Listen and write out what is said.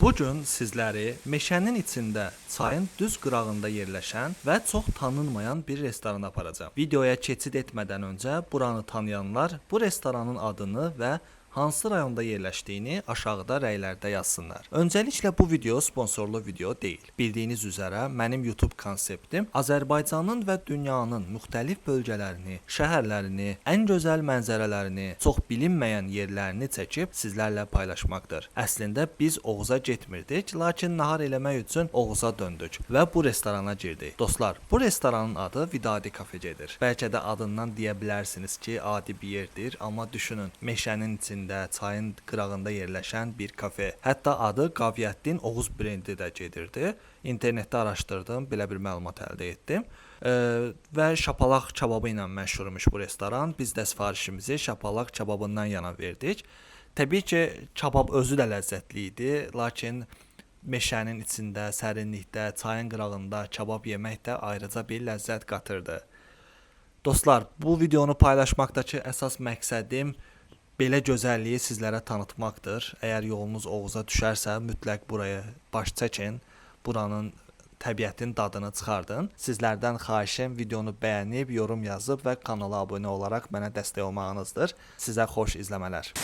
Bu gün sizləri meşənin içində, çayın düz qırağında yerləşən və çox tanınmayan bir restorana aparacağam. Videoya keçid etmədən öncə buranı tanıyanlar bu restoranın adını və hansı rayonda yerləşdiyini aşağıda rəylərdə yazsınlar. Öncəliklə bu video sponsorlu video deyil. Bildiyiniz üzrə mənim YouTube konseptim Azərbaycanın və dünyanın müxtəlif bölgələrini, şəhərlərini, ən gözəl mənzərələrini, çox bilinməyən yerlərini çəkib sizlərlə paylaşmaqdır. Əslində biz Oğuza getmirdik, lakin nahar eləmək üçün Oğuza döndük və bu restorana girdik. Dostlar, bu restoranın adı Vidadi Kafecedir. Bəlkə də adından deyə bilərsiniz ki, adi bir yerdir, amma düşünün, meşənin içində, çayın qırağında yerləşən bir kafe. Hətta adı Qaviyyətdin Oğuz brendi də gedirdi. İnternetdə araşdırdım, belə bir məlumat əldə etdim. Və şapalaq kababı ilə məşhurmuş bu restoran. Biz də sifarişimizi şapalaq kababından yana verdik. Təbii ki, kabab özü də ləzzətli idi, lakin meşənin içində, sərinlikdə, çayın qırağında kabab yemək də ayrıca bir ləzzət qatırdı. Dostlar, bu videonu paylaşmaqdakı əsas məqsədim belə gözəlliyi sizlərə tanıtmaqdır. Əgər yolunuz Oğuza düşərsə, mütləq buraya baş çəkin. Buranın təbiətin dadını çıxardın. Sizlərdən xahişim videonu bəyənib, yorum yazıb və kanala abunə olaraq mənə dəstək olmağınızdır. Sizə xoş izləmələr.